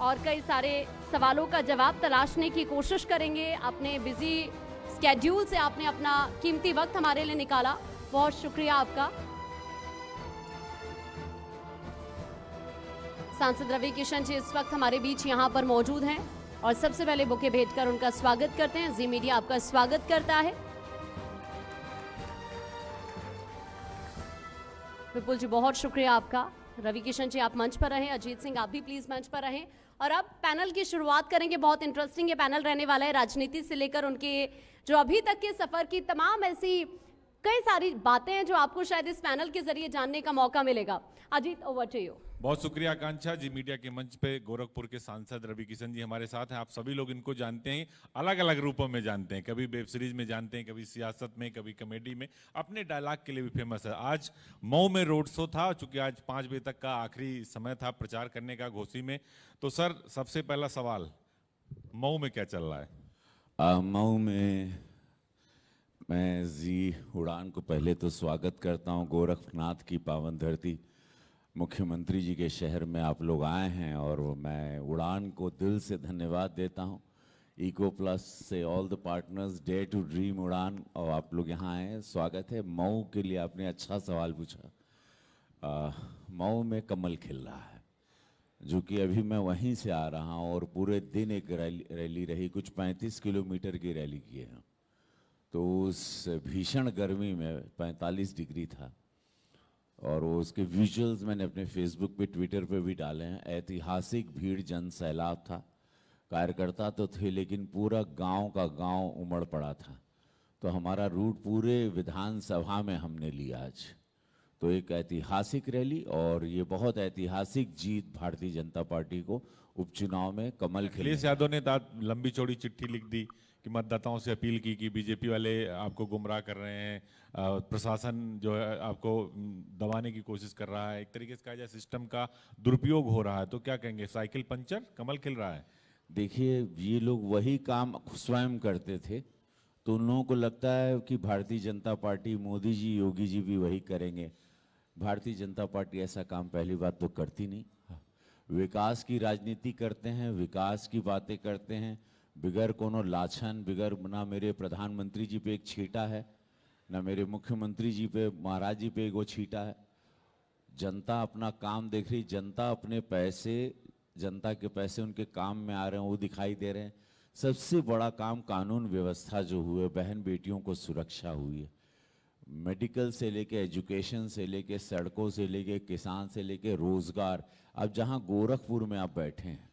और कई सारे सवालों का जवाब तलाशने की कोशिश करेंगे। अपने बिजी स्केड्यूल से आपने अपना कीमती वक्त हमारे लिए निकाला, बहुत शुक्रिया आपका। सांसद रवि किशन जी इस वक्त हमारे बीच यहाँ पर मौजूद हैं और सबसे पहले बुके भेंट कर उनका स्वागत करते हैं। जी मीडिया आपका स्वागत करता है। विपुल जी बहुत शुक्रिया आपका। रवि किशन जी आप मंच पर रहें, अजीत सिंह आप भी प्लीज मंच पर रहें। और अब पैनल की शुरुआत करेंगे। बहुत इंटरेस्टिंग ये पैनल रहने वाला है, राजनीति से लेकर उनके जो अभी तक के सफर की तमाम ऐसी कई सारी बातें हैं जो आपको शायद इस पैनल के जरिए जानने का मौका मिलेगा। Ajit over to you. बहुत शुक्रिया आकांक्षा जी। मीडिया के मंच पे गोरखपुर के सांसद रवि किशन जी हमारे साथ हैं। आप सभी लोग इनको जानते हैं, अलग अलग रूपों में जानते हैं, कभी वेब सीरीज में जानते हैं, कभी सियासत में, कभी कॉमेडी में। अपने डायलॉग के लिए भी फेमस है। आज मऊ में रोड शो था, चूंकि आज 5 बजे तक का आखिरी समय था प्रचार करने का घोसी में। तो सर सबसे पहला सवाल, मऊ में क्या चल रहा है? मऊ में मैं जी उड़ान को पहले तो स्वागत करता हूं। गोरखनाथ की पावन धरती, मुख्यमंत्री जी के शहर में आप लोग आए हैं और मैं उड़ान को दिल से धन्यवाद देता हूं। इको प्लस से all the partners, dare to dream Udaan, और आप लोग यहाँ आए, स्वागत है। मऊ के लिए आपने अच्छा सवाल पूछा। मऊ में कमल खिल रहा है, जो कि अभी मैं वहीं से आ रहा हूँ और पूरे दिन एक रैली रही, कुछ 35 किलोमीटर की रैली की है। तो उस भीषण गर्मी में 45 डिग्री था और उसके विजुअल्स मैंने अपने फेसबुक पे, ट्विटर पे भी डाले हैं। ऐतिहासिक भीड़, जन सैलाब था। कार्यकर्ता तो थे लेकिन पूरा गांव का गांव उमड़ पड़ा था। तो हमारा रूट पूरे विधानसभा में हमने लिया आज। तो एक ऐतिहासिक रैली और ये बहुत ऐतिहासिक जीत भारतीय जनता पार्टी को उपचुनाव में कमल खिले। अखिलेश यादव ने लंबी चौड़ी चिट्ठी लिख दी कि मतदाताओं से अपील की कि बीजेपी वाले आपको गुमराह कर रहे हैं, प्रशासन जो है आपको दबाने की कोशिश कर रहा है, एक तरीके से कहा जाए सिस्टम का दुरुपयोग हो रहा है। तो क्या कहेंगे, साइकिल पंचर, कमल खिल रहा है? देखिए, ये लोग वही काम स्वयं करते थे, तो उन लोगों को लगता है कि भारतीय जनता पार्टी, मोदी जी, योगी जी भी वही करेंगे। भारतीय जनता पार्टी ऐसा काम पहली बात तो करती नहीं। विकास की राजनीति करते हैं, विकास की बातें करते हैं, बिगर कोनो लाछन, बिगर ना मेरे प्रधानमंत्री जी पे एक छींटा है, ना मेरे मुख्यमंत्री जी पे, महाराज जी पे एक वो छींटा है। जनता अपना काम देख रही, जनता अपने पैसे, जनता के पैसे उनके काम में आ रहे हैं, वो दिखाई दे रहे हैं। सबसे बड़ा काम कानून व्यवस्था जो हुए, बहन बेटियों को सुरक्षा हुई है। मेडिकल से लेके, एजुकेशन से लेके, सड़कों से लेके, किसान से लेके, रोजगार। अब जहां गोरखपुर में आप बैठे हैं,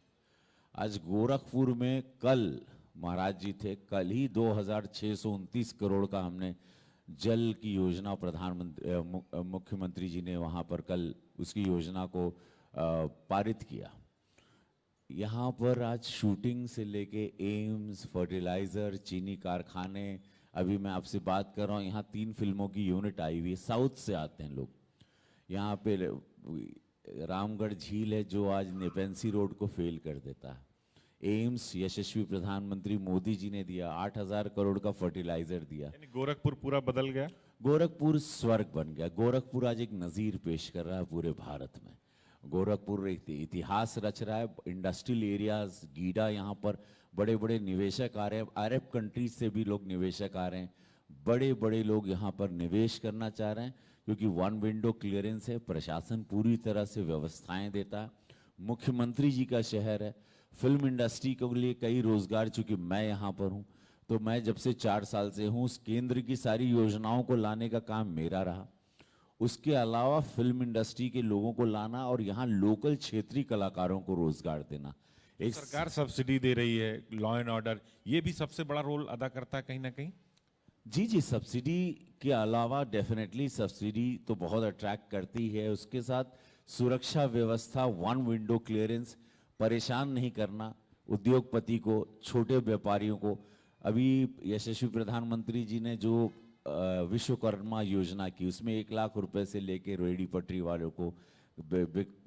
आज गोरखपुर में कल महाराज जी थे, कल ही 2629 करोड़ का हमने जल की योजना प्रधानमंत्री मुख्यमंत्री जी ने वहां पर कल उसकी योजना को पारित किया। यहाँ पर आज शूटिंग से लेके एम्स, फर्टिलाइजर, चीनी कारखाने, अभी मैं आपसे बात कर रहा हूँ, यहाँ 3 फिल्मों की यूनिट आई हुई है। साउथ से आते हैं लोग। यहाँ पे रामगढ़ झील है जो आज नेपेंसी रोड को फेल कर देता है। एम्स यशस्वी प्रधानमंत्री मोदी जी ने दिया, 8000 करोड़ का फर्टिलाइजर दिया। यानी गोरखपुर पूरा बदल गया, गोरखपुर स्वर्ग बन गया। गोरखपुर आज एक नज़ीर पेश कर रहा है पूरे भारत में। गोरखपुर एक इतिहास रच रहा है। इंडस्ट्रियल एरियाज, गीडा, यहाँ पर बड़े बड़े निवेशक आ रहे हैं। अरब कंट्रीज से भी लोग निवेशक आ रहे हैं। बड़े बड़े लोग यहाँ पर निवेश करना चाह रहे हैं क्योंकि 1 विंडो क्लियरेंस है। प्रशासन पूरी तरह से व्यवस्थाएं देता है। मुख्यमंत्री जी का शहर है। फिल्म इंडस्ट्री के लिए कई रोजगार, चूंकि मैं यहाँ पर हूँ तो मैं जब से 4 साल से हूँ, उस केंद्र की सारी योजनाओं को लाने का काम मेरा रहा। उसके अलावा फिल्म इंडस्ट्री के लोगों को लाना और यहाँ लोकल क्षेत्रीय कलाकारों को रोजगार देना। एक सरकार सब्सिडी दे रही है, लॉ एंड ऑर्डर, ये भी सबसे बड़ा रोल अदा करता है कहीं ना कहीं। जी, सब्सिडी के अलावा डेफिनेटली सब्सिडी तो बहुत अट्रैक्ट करती है। उसके साथ सुरक्षा व्यवस्था, 1 विंडो क्लियरेंस, परेशान नहीं करना उद्योगपति को, छोटे व्यापारियों को। अभी यशस्वी प्रधानमंत्री जी ने जो विश्वकर्मा योजना की, उसमें 1 लाख रुपए से लेके रेडी पटरी वालों को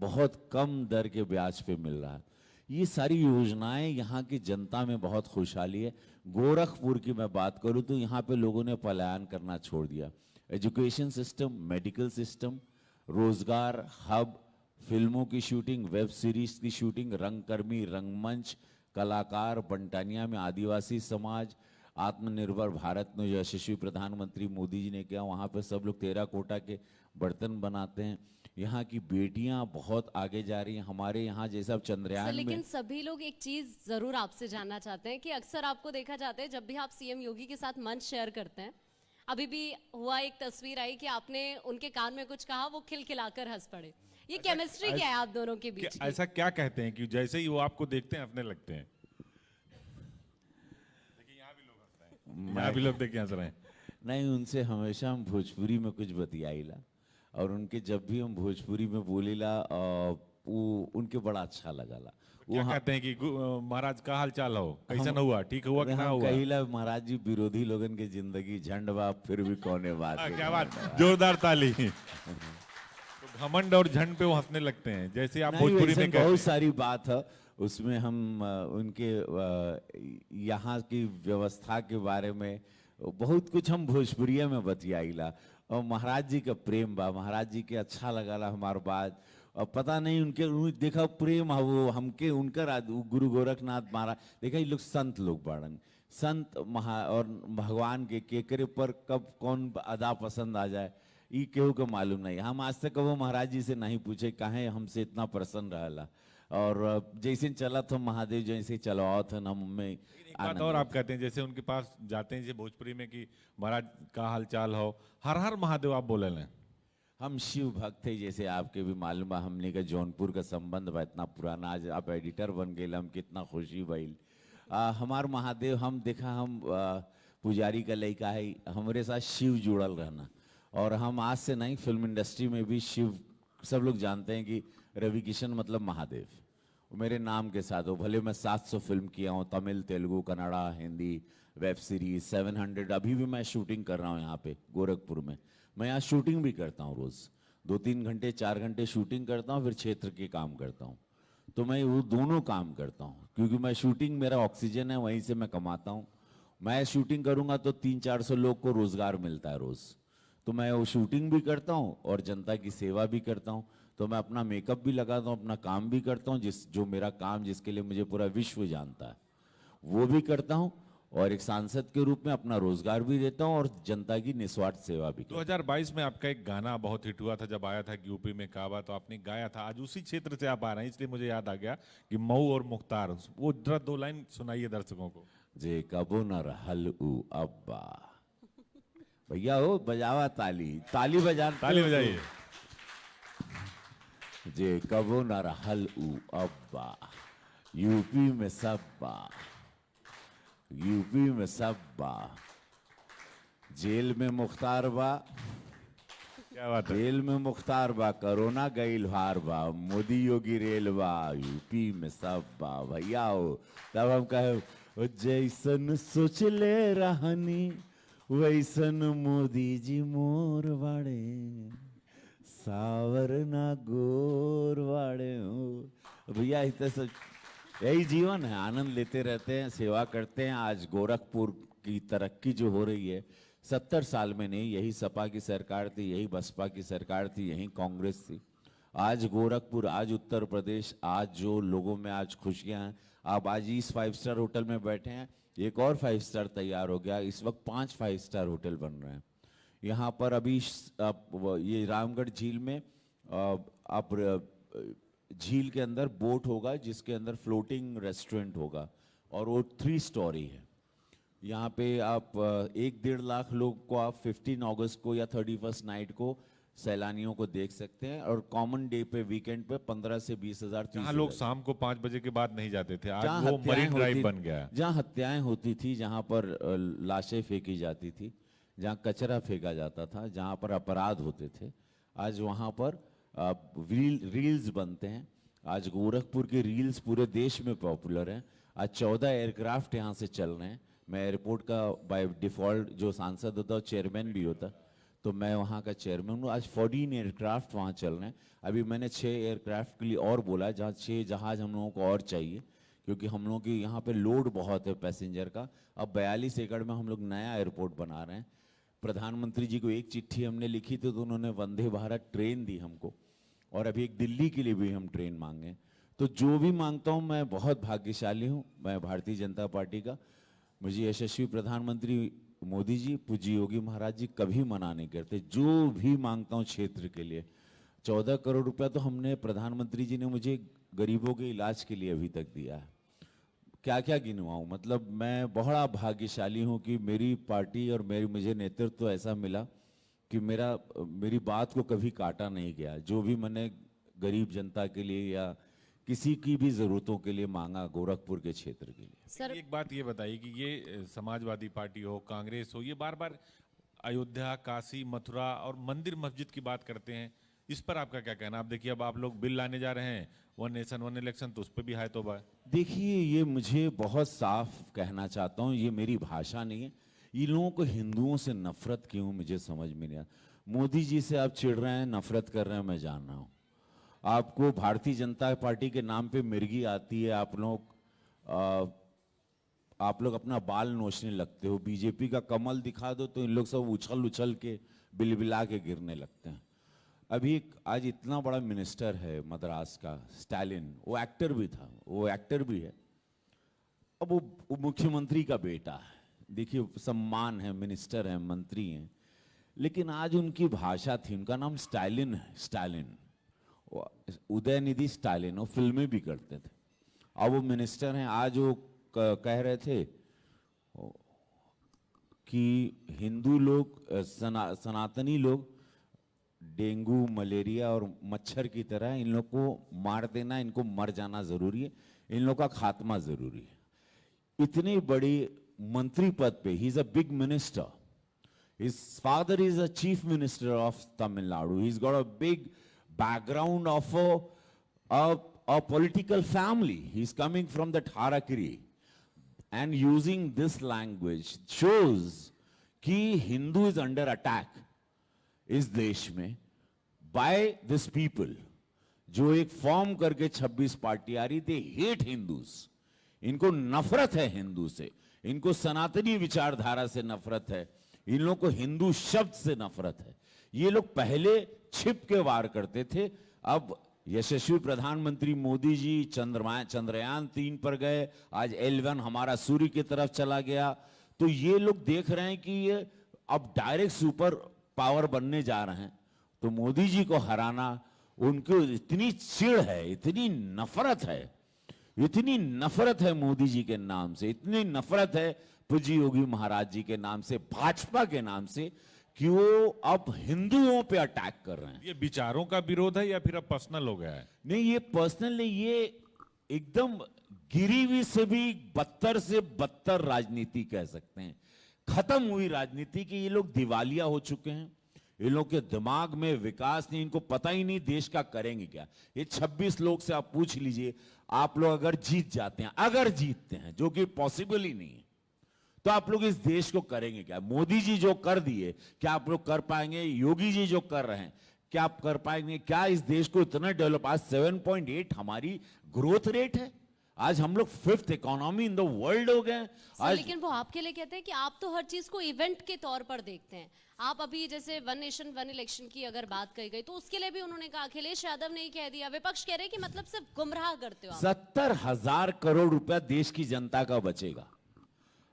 बहुत कम दर के ब्याज पे मिल रहा है। ये सारी योजनाएं यहाँ की जनता में बहुत खुशहाली है। गोरखपुर की मैं बात करूँ तो यहाँ पे लोगों ने पलायन करना छोड़ दिया। एजुकेशन सिस्टम, मेडिकल सिस्टम, रोजगार हब, फिल्मों की शूटिंग, वेब सीरीज की शूटिंग, रंगकर्मी, रंगमंच, कलाकार, बंटानिया में आदिवासी समाज, आत्मनिर्भर भारत में यशस्वी प्रधानमंत्री मोदी जी ने किया, वहाँ पे सब लोग टेराकोटा के बर्तन बनाते हैं। यहाँ की बेटियाँ बहुत आगे जा रही हैं। हमारे यहाँ जैसा अब सर चंद्रयान लेकिन में सभी लोग एक चीज जरूर आपसे जानना चाहते हैं कि अक्सर आपको देखा जाता है जब भी आप सीएम योगी के साथ मंच शेयर करते हैं, अभी भी हुआ एक तस्वीर आई कि आपने उनके कान में कुछ कहा, वो खिलखिलाकर हंस पड़े। ये केमिस्ट्री क्या है आप दोनों के बीच की? ऐसा क्या कहते हैं कि जैसे ही वो आपको देखते हैं हंसने लगते हैं? देखिए यहाँ भी लोग हंस रहे हैं, यहाँ भी लोग देखिए हंस रहे हैं। नहीं, उनसे हमेशा हम भोजपुरी में कुछ बतियाईला, और उनके जब भी हम भोजपुरी में बोलीला वो उनके बड़ा अच्छा लगला। क्या कहते हैं कि महाराज का हाल चाल हो, कैसन हुआ, ठीक हुआ कि ना हम हुआ? कहिला महाराज जी, विरोधी लोगन के जिंदगी झंड बा, फिर भी कौने बात है। क्या बात, जोरदार ताली। तो घमंड और झंड पे वो हंसने लगते हैं जैसे आप नहीं, भोजपुरी वैसे में कहते बहुत हैं। सारी बात है उसमें। हम उनके यहाँ की व्यवस्था के बारे में बहुत कुछ हम भोजपुरिया में बतियाईला, और महाराज जी का प्रेम बा, महाराज जी के अच्छा लगला हमार बात। और पता नहीं उनके देखा प्रेम है वो हमके, उनकर गुरु गोरखनाथ महाराज, देखा ये लोग संत लोग बाड़न, संत महा और भगवान के केकरे पर कब कौन अदा पसंद आ जाए ये केहू को मालूम नहीं। हम आज तक कबो महाराज जी से नहीं पूछे काहे हमसे इतना प्रसन्न रहला, और जैसे चला था महादेव जैसे चलाओ था ना में एक बात और आप कहते हैं जैसे उनके पास जाते हैं जैसे भोजपुरी में कि महाराज का हाल चाल हो, हर हर महादेव आप बोले लें। हम शिव भक्त थे, जैसे आपके भी मालूम है, हमने का जौनपुर का संबंध बा इतना पुराना, आज आप एडिटर बन गए, हम कितना खुशी भइल। हमार महादेव, हम देखा हम पुजारी का लड़का है, हमारे साथ शिव जुड़ल रहना, और हम आज से नहीं, फिल्म इंडस्ट्री में भी शिव सब लोग जानते हैं कि रवि किशन मतलब महादेव, वो मेरे नाम के साथ हो। भले मैं 700 फिल्म किया हूँ, तमिल, तेलुगु, कन्नड़ा, हिंदी, वेब सीरीज 700, अभी भी मैं शूटिंग कर रहा हूँ यहाँ पे गोरखपुर में। मैं यहाँ शूटिंग भी करता हूँ, रोज 2-3 घंटे 4 घंटे शूटिंग करता हूँ, फिर क्षेत्र के काम करता हूँ। तो मैं वो दोनों काम करता हूँ, क्योंकि मैं शूटिंग मेरा ऑक्सीजन है, वहीं से मैं कमाता हूँ। मैं शूटिंग करूँगा तो 300-400 लोग को रोजगार मिलता है रोज, तो मैं वो शूटिंग भी करता हूँ और जनता की सेवा भी करता हूँ। तो मैं अपना मेकअप भी लगाता हूँ, अपना काम भी करता हूँ, जो मेरा काम जिसके लिए मुझे पूरा विश्व जानता है वो भी करता हूँ, और एक सांसद के रूप में अपना रोजगार भी देता हूँ और जनता की निस्वार्थ सेवा भी करता हूँ। 2022 में आपका एक गाना बहुत हिट हुआ था जब आया था कि यूपी में काबा, तो आपने गाया था। आज उसी क्षेत्र से आप आ रहे हैं इसलिए मुझे याद आ गया कि मऊ और मुख्तार, वो जरा 2 लाइन सुनाइए दर्शकों को। जे कबो न रहल उ अब्बा, भैया हो बजावा ताली, ताली बजाइए। जे कबो न रहल उ अब्बा, यूपी में सब बा, यूपी में सब बा, जेल में मुख्तार बा, क्या बात है। जेल में मुख्तार बा, कोरोना गईल हार बा, मोदी योगी रेल बा, यूपी में सब बा, भैया हो। तब हम कहे जैसन सोच ले रहनी वैसन मोदी जी मोर बाड़े, सावर ना गोर बाड़े हो। भैया यही जीवन है, आनंद लेते रहते हैं, सेवा करते हैं। आज गोरखपुर की तरक्की जो हो रही है, 70 साल में नहीं, यही सपा की सरकार थी, यही बसपा की सरकार थी, यही कांग्रेस थी। आज गोरखपुर, आज उत्तर प्रदेश, आज जो लोगों में आज खुशियां हैं। आप आज इस 5 स्टार होटल में बैठे हैं, एक और 5 स्टार तैयार हो गया, इस वक्त 5 5 स्टार होटल बन रहे हैं यहाँ पर। अभी ये रामगढ़ झील में आप झील के अंदर बोट होगा जिसके अंदर फ्लोटिंग रेस्टोरेंट होगा, और वो 3 स्टोरी है। यहाँ पे आप 1-1.5 लाख लोग को आप 15 अगस्त को या 31st नाइट को सैलानियों को देख सकते हैं, और कॉमन डे पे वीकेंड पे 15 से 20 हजार। जहाँ लोग शाम को 5 बजे के बाद नहीं जाते थे, आज जहाँ वो मरीन ड्राइव बन गया है। जहाँ हत्याएं होती थी, जहाँ पर लाशें फेंकी जाती थी, जहाँ कचरा फेंका जाता था, जहाँ पर अपराध होते थे, आज वहाँ पर रील्स बनते हैं। आज गोरखपुर के रील्स पूरे देश में पॉपुलर हैं। आज 14 एयरक्राफ्ट यहाँ से चल रहे हैं। मैं एयरपोर्ट का बाय डिफॉल्ट जो सांसद होता है चेयरमैन भी होता, तो मैं वहाँ का चेयरमैन हूँ। आज 14 एयरक्राफ्ट वहाँ चल रहे हैं। अभी मैंने 6 एयरक्राफ्ट के लिए और बोला है, जहाँ 6 जहाज हम लोगों को और चाहिए, क्योंकि हम लोगों की यहाँ पे लोड बहुत है पैसेंजर का। अब 42 एकड़ में हम लोग नया एयरपोर्ट बना रहे हैं। प्रधानमंत्री जी को एक चिट्ठी हमने लिखी थी, तो उन्होंने वंदे भारत ट्रेन दी हमको, और अभी एक दिल्ली के लिए भी हम ट्रेन मांगे। तो जो भी मांगता हूं मैं बहुत भाग्यशाली हूं, मैं भारतीय जनता पार्टी का। मुझे यशस्वी प्रधानमंत्री मोदी जी, पूज्य योगी महाराज जी कभी मना नहीं करते। जो भी मांगता हूं क्षेत्र के लिए, 14 करोड़ रुपया तो हमने, प्रधानमंत्री जी ने मुझे गरीबों के इलाज के लिए अभी तक दिया है। क्या क्या गिनवाऊं, मतलब मैं बड़ा भाग्यशाली हूं कि मेरी पार्टी और मुझे नेतृत्व ऐसा मिला कि मेरी बात को कभी काटा नहीं गया। जो भी मैंने गरीब जनता के लिए या किसी की भी जरूरतों के लिए मांगा गोरखपुर के क्षेत्र के लिए। सर एक बात ये बताइए कि ये समाजवादी पार्टी हो, कांग्रेस हो, ये बार बार अयोध्या, काशी, मथुरा और मंदिर मस्जिद की बात करते हैं। इस पर आपका क्या कहना? आप देखिए, अब आप लोग बिल लाने जा रहे हैं, वन नेशन वन इलेक्शन, तो उस पर भी हाय तौबा है। देखिए, ये मुझे बहुत साफ कहना चाहता हूँ, ये मेरी भाषा नहीं है। इन लोगों को हिंदुओं से नफरत क्यों, मुझे समझ में नहीं आता। मोदी जी से आप चिढ़ रहे हैं, नफरत कर रहे हैं, मैं जान रहा हूँ। आपको भारतीय जनता पार्टी के नाम पे मिर्गी आती है, आप लोग अपना बाल नोचने लगते हो। बीजेपी का कमल दिखा दो तो इन लोग सब उछल उछल के बिलबिला के गिरने लगते हैं। अभी आज इतना बड़ा मिनिस्टर है मद्रास का, स्टालिन, वो एक्टर भी था, वो एक्टर भी है, अब वो मुख्यमंत्री का बेटा है। देखिए, सम्मान है, मिनिस्टर है, मंत्री हैं, लेकिन आज उनकी भाषा थी, उनका नाम स्टालिन है, स्टालिन, उदयनिधि स्टालिन, वो फिल्में भी करते थे। अब वो मिनिस्टर हैं। आज वो कह रहे थे कि हिंदू लोग, सनातनी लोग डेंगू, मलेरिया और मच्छर की तरह, इन लोग को मार देना, इनको मर जाना जरूरी है, इन लोग का खात्मा जरूरी है। इतनी बड़ी मंत्री पद पे, he is a big minister, his father is a chief minister of Tamil Nadu, he is got a big background of a political family. He's coming from that Harakiri, and using this language shows कि Hindu is under attack इस देश में by this people, जो एक form करके 26 party आ रही थी। Hate Hindus, इनको नफरत है हिंदू से, इनको सनातनी विचारधारा से नफरत है, इन लोगों को हिंदू शब्द से नफरत है। ये लोग पहले छिप के वार करते थे, अब यशस्वी प्रधानमंत्री मोदी जी चंद्रयान 3 पर गए, आज L1 हमारा सूर्य की तरफ चला गया, तो ये लोग देख रहे हैं कि ये अब डायरेक्ट सुपर पावर बनने जा रहे हैं। तो मोदी जी को हराना, उनको इतनी चिढ़ है, इतनी नफरत है मोदी जी के नाम से, इतनी नफरत है पूज्य योगी महाराज जी के नाम से, भाजपा के नाम से, कि वो अब हिंदुओं पे अटैक कर रहे हैं। ये विचारों का विरोध है या फिर अब पर्सनल हो गया है? नहीं, ये पर्सनल नहीं, ये एकदम गिरीवी से भी बदतर से बदतर राजनीति कह सकते हैं। खत्म हुई राजनीति की, ये लोग दिवालिया हो चुके हैं, इन लोग के दिमाग में विकास नहीं, इनको पता ही नहीं देश का करेंगे क्या। ये 26 लोग से आप पूछ लीजिए, आप लोग अगर जीत जाते हैं, अगर जीतते हैं, जो कि पॉसिबल ही नहीं है, तो आप लोग इस देश को करेंगे क्या? मोदी जी जो कर दिए, क्या आप लोग कर पाएंगे? योगी जी जो कर रहे हैं, क्या आप कर पाएंगे? क्या इस देश को इतना डेवलप, आज 7.8 हमारी ग्रोथ रेट है, आज हम लोग 5th economy in the world हो गए आज। लेकिन वो आपके लिए कहते हैं कि आप तो हर चीज को इवेंट के तौर पर देखते हैं। आप अभी जैसे वन नेशन वन इलेक्शन की अगर बात कही गई, तो उसके लिए भी उन्होंने कहा, अखिलेश यादव ने ही कह दिया, विपक्ष कह रहे हैं कि मतलब सिर्फ गुमराह करते हो आप। 70,000 करोड़ रुपया देश की जनता का बचेगा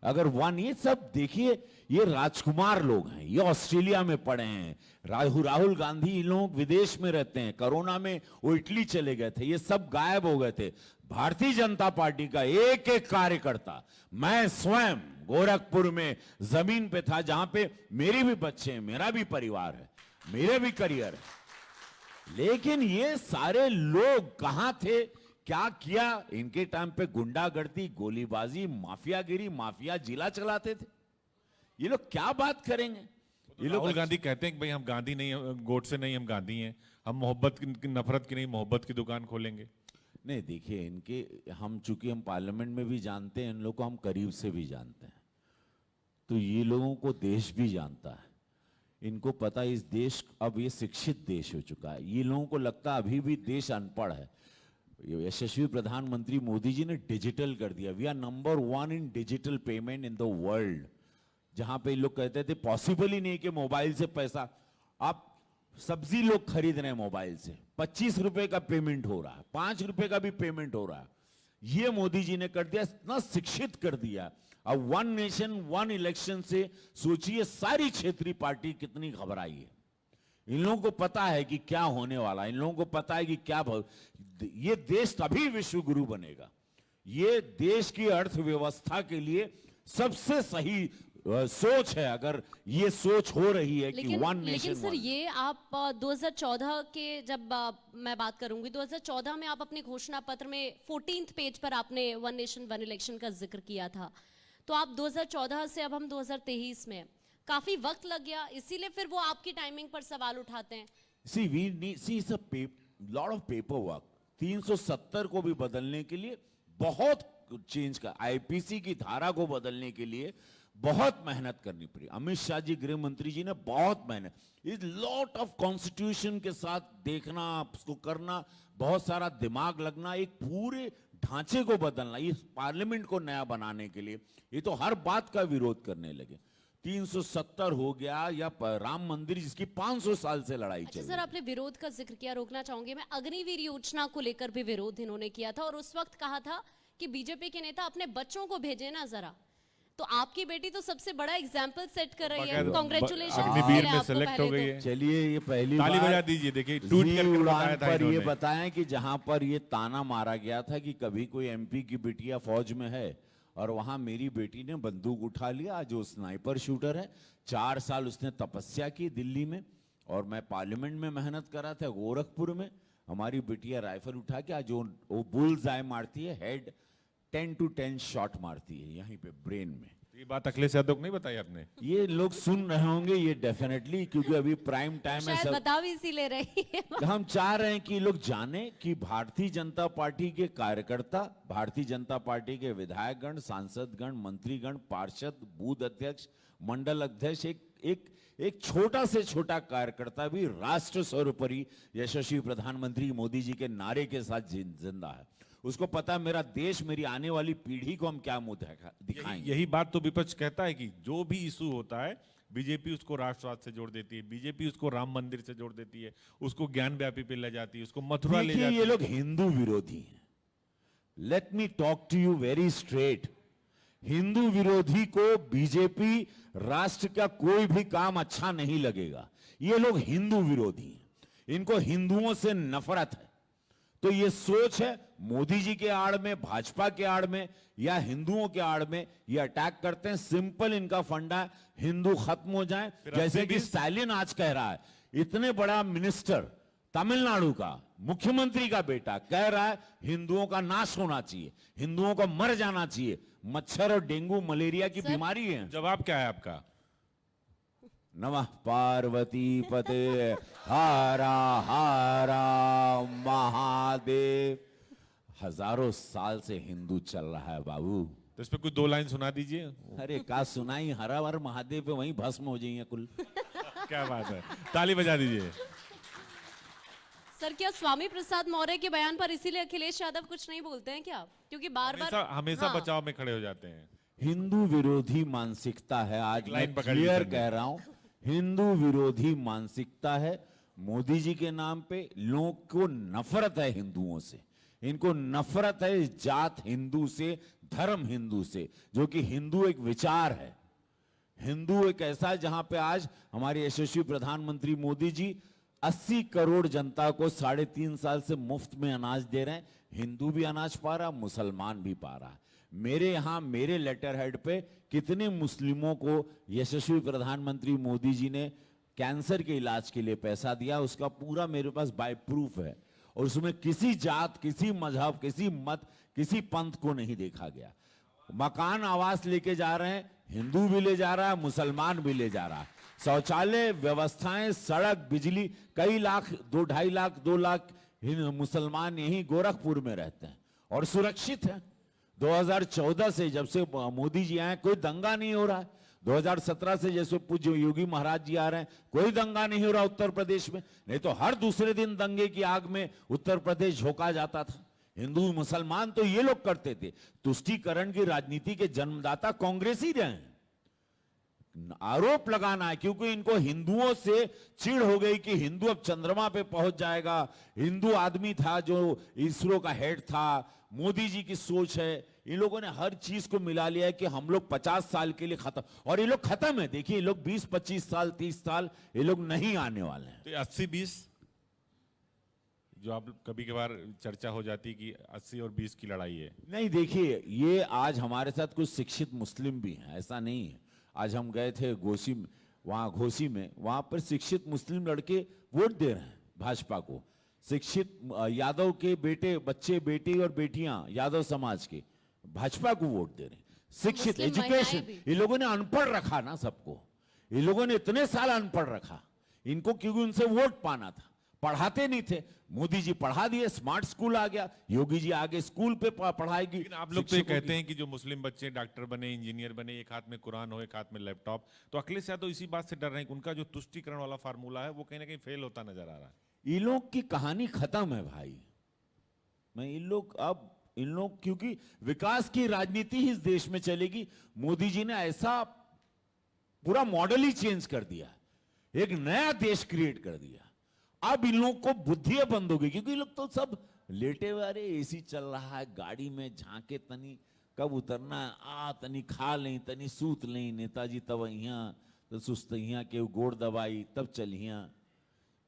अगर ये सब देखिए, ये राजकुमार लोग हैं, ये ऑस्ट्रेलिया में पढ़े हैं, राहुल गांधी, इन लोग विदेश में रहते हैं, कोरोना में वो इटली चले गए थे, ये सब गायब हो गए थे। भारतीय जनता पार्टी का एक एक कार्यकर्ता, मैं स्वयं गोरखपुर में जमीन पे था, जहां पे मेरे भी बच्चे हैं, मेरा भी परिवार है, मेरे भी करियर है, लेकिन ये सारे लोग कहां थे, क्या किया? इनके टाइम पे गुंडागर्दी, गोलीबाजी, माफियागिरी, माफिया जिला चलाते थे। ये लोग क्या बात करेंगे? ये लोग राहुल गांधी कहते हैं कि भाई हम गांधी नहीं, गोड से नहीं, हम गांधी हैं, हम मोहब्बत की, नफरत की नहीं, मोहब्बत की दुकान खोलेंगे। नहीं, देखिए, हम चूंकि हम पार्लियामेंट में भी जानते हैं, इन लोगों को हम करीब से भी जानते हैं, तो ये लोगों को देश भी जानता है, इनको पता है इस देश अब ये शिक्षित देश हो चुका है। ये लोगों को लगता है अभी भी देश अनपढ़ है। यशस्वी प्रधानमंत्री मोदी जी ने डिजिटल कर दिया, we are number 1 in digital payment in the world, जहां पे लोग कहते थे पॉसिबल ही नहीं कि मोबाइल से पैसा। आप सब्जी लोग खरीद रहे हैं मोबाइल से, 25 रुपए का पेमेंट हो रहा है, 5 रुपए का भी पेमेंट हो रहा है। ये मोदी जी ने कर दिया, इतना शिक्षित कर दिया। अब वन नेशन वन इलेक्शन से सोचिए सारी क्षेत्रीय पार्टी कितनी घबराई है। इन लोगों को पता है कि क्या होने वाला है, इन लोगों को पता है कि क्या ये देश तभी विश्व गुरु बनेगा। ये देश की अर्थव्यवस्था के लिए सबसे सही सोच है, अगर ये सोच हो रही है कि वन नेशन। लेकिन सर ये आप 2014 के जब मैं बात करूंगी 2014 में आप अपने घोषणा पत्र में 14th पेज पर आपने वन नेशन वन इलेक्शन का जिक्र किया था। तो आप 2014 से अब हम 2023 में काफी वक्त लग गया, इसीलिए फिर वो आपकी टाइमिंग पर सवाल उठाते हैं। See, we need, see, it's a lot of paperwork. 370 को भी बदलने के लिए बहुत चेंज का, आईपीसी की धारा को बदलने के लिए बहुत मेहनत करनी पड़ी। अमित शाह जी गृह मंत्री जी ने बहुत मेहनत, इस लॉट ऑफ कॉन्स्टिट्यूशन के साथ देखना, उसको करना, बहुत सारा दिमाग लगना, एक पूरे ढांचे को बदलना, इस पार्लियामेंट को नया बनाने के लिए। ये तो हर बात का विरोध करने लगे। 370 हो गया, या राम मंदिर जिसकी 500 साल से लड़ाई चल रही। सर आपने विरोध का जिक्र किया, रोकना चाहूंगी मैं, अग्निवीर योजना को लेकर भी विरोध इन्होंने किया था और उस वक्त कहा था कि बीजेपी के नेता अपने बच्चों को भेजे ना जरा। तो आपकी बेटी तो सबसे बड़ा एग्जाम्पल सेट कर रही है, कांग्रेचुलेशन। अग्निवीर में सेलेक्ट हो गई है। चलिए ये पहली ताली बजा दीजिए। देखिए ट्वीट करके बताया था पर ये इन्होंने। बताएं कि जहां पर ये ताना मारा गया था कि कभी कोई एमपी की बिटिया फौज में है और वहां मेरी बेटी ने बंदूक उठा लिया, जो स्नाइपर शूटर है, 4 साल उसने तपस्या की दिल्ली में, और मैं पार्लियामेंट में मेहनत कर रहा था गोरखपुर में। हमारी बिटिया राइफल उठा के जो वो बुल्स आई मारती है, हेड 10 to 10 शॉट मारती है यहीं पे ब्रेन में। ये बात अखिलेश यादव को नहीं बताई आपने? ये लोग सुन रहे होंगे ये डेफिनेटली, क्योंकि अभी प्राइम टाइम है। शायद बता भी इसीलिए रही है। हम चाह रहे हैं कि लोग जाने कि भारतीय जनता पार्टी के कार्यकर्ता, भारतीय जनता पार्टी के विधायकगण, सांसदगण, मंत्रीगण, पार्षद, बूथ अध्यक्ष, मंडल अध्यक्ष, एक छोटा से छोटा कार्यकर्ता भी राष्ट्र सर्वोपरि यशस्वी प्रधानमंत्री मोदी जी के नारे के साथ जिंदा है। उसको पता है मेरा देश, मेरी आने वाली पीढ़ी को हम क्या मुंह दिखाएंगे। यही बात तो विपक्ष कहता है कि जो भी इशू होता है बीजेपी उसको राष्ट्रवाद से जोड़ देती है, बीजेपी उसको राम मंदिर से जोड़ देती है, उसको ज्ञान व्यापी पे ले जाती है, उसको मथुरा ले जाती है। ये लोग हिंदू विरोधी हैं। Let me talk to you very straight. Hindu विरोधी को बीजेपी राष्ट्र का कोई भी काम अच्छा नहीं लगेगा। ये लोग हिंदू विरोधी हैं, इनको हिंदुओं से नफरत है। तो ये सोच है मोदी जी के आड़ में, भाजपा के आड़ में या हिंदुओं के आड़ में ये अटैक करते हैं। सिंपल इनका फंडा है, हिंदू खत्म हो जाए। जैसे कि स्टालिन आज कह रहा है, इतने बड़ा मिनिस्टर तमिलनाडु का मुख्यमंत्री का बेटा कह रहा है हिंदुओं का नाश होना चाहिए, हिंदुओं को मर जाना चाहिए। मच्छर और डेंगू मलेरिया की बीमारी है। जवाब क्या है आपका? नमः पार्वती पते हारा हारा महादेव। हजारों साल से हिंदू चल रहा है बाबू। तो इस पे कुछ 2 लाइन सुना दीजिए। अरे का सुनाई, हरा हर महादेव पे वहीं भस्म हो जाइए कुल। क्या बात है, ताली बजा दीजिए। सर क्या स्वामी प्रसाद मौर्य के बयान पर इसीलिए अखिलेश यादव कुछ नहीं बोलते हैं क्या? क्योंकि बार बार हमेशा बचाव में खड़े हो जाते हैं। हिंदू विरोधी मानसिकता है, आज मैं क्लियर कह रहा हूं, हिंदू विरोधी मानसिकता है। मोदी जी के नाम पे लोगों को नफरत है हिंदुओं से, इनको नफरत है इस जात हिंदू से, धर्म हिंदू से, जो कि हिंदू एक विचार है। हिंदू एक ऐसा है जहां पे आज हमारे यशस्वी प्रधानमंत्री मोदी जी 80 करोड़ जनता को 3.5 साल से मुफ्त में अनाज दे रहे हैं। हिंदू भी अनाज पा रहा, मुसलमान भी पा रहा है। मेरे यहां मेरे लेटर हेड पे कितने मुस्लिमों को यशस्वी प्रधानमंत्री मोदी जी ने कैंसर के इलाज के लिए पैसा दिया, उसका पूरा मेरे पास बाय प्रूफ है। और उसमें किसी जात, किसी मजहब, किसी मत, किसी पंथ को नहीं देखा गया। मकान आवास लेके जा रहे हैं, हिंदू भी ले जा रहा है, मुसलमान भी ले जा रहा है। शौचालय व्यवस्थाएं, सड़क, बिजली, कई लाख, 2-2.5 लाख, 2 लाख मुसलमान यही गोरखपुर में रहते हैं और सुरक्षित है। 2014 से जब से मोदी जी आए कोई दंगा नहीं हो रहा है। 2017 से जैसे पूज्य योगी महाराज जी आ रहे हैं, कोई दंगा नहीं हो रहा उत्तर प्रदेश में। नहीं तो हर दूसरे दिन दंगे की आग में उत्तर प्रदेश झोंका जाता था। हिंदू मुसलमान तो ये लोग करते थे। तुष्टीकरण की राजनीति के जन्मदाता कांग्रेस ही रहे हैं। आरोप लगाना है, क्योंकि इनको हिंदुओं से चिढ़ हो गई कि हिंदू अब चंद्रमा पे पहुंच जाएगा। हिंदू आदमी था जो इसरो का हेड था, मोदी जी की सोच है। इन लोगों ने हर चीज को मिला लिया है कि हम लोग 50 साल के लिए खत्म, और ये लोग खत्म है। देखिए, ये लोग 20-25 साल 30 साल ये लोग नहीं आने वाले हैं। तो 80-20 जो आप कभी कभार चर्चा हो जाती कि 80 और 20 की लड़ाई है। नहीं, देखिए, ये आज हमारे साथ कुछ शिक्षित मुस्लिम भी हैं, ऐसा नहीं है। आज हम गए थे घोसी में, वहां पर शिक्षित मुस्लिम लड़के वोट दे रहे हैं भाजपा को। शिक्षित यादव के बेटे, बच्चे, बेटी और बेटियां यादव समाज के भाजपा को वोट दे रहे हैं। शिक्षित, मुस्लिम महिलाएं एजुकेशन, भी। ये लोगों ने अनपढ़ रखा ना सबको। ये लोगों ने इतने साल अनपढ़ रखा इनको, क्योंकि उनसे वोट पाना था। पढ़ाते नहीं थे, मोदी जी पढ़ा दिए, स्मार्ट स्कूल आ गया, योगी जी आगे स्कूल पे पढ़ाएगी। लेकिन आप लोग तो ये कहते हैं कि जो मुस्लिम बच्चे डॉक्टर बने, इंजीनियर बने, एक हाथ में कुरान हो, एक हाथ में लैपटॉप, तो अखिलेश यादव इसी बात से डर रहे हैं कि उनका जो तुष्टीकरण वाला फार्मूला है वो कहीं ना कहीं फेल होता नजर आ रहा है। इन लोग की कहानी खत्म है भाई। इन लोग क्योंकि विकास की राजनीति ही इस देश में चलेगी। मोदी जी ने ऐसा पूरा मॉडल ही चेंज कर दिया, एक नया देश क्रिएट कर दिया। अब इन लोग को बुद्धि बंद हो गई, क्योंकि ये लोग तो सब लेटे हुए, अरे एसी चल रहा है, गाड़ी में झांके तनी कब उतरना है, तनी खा लें, तनी सूत लें, नेताजी तब यहाँ तो सुस्त यहाँ के गोड़ दबाई तब चलिया।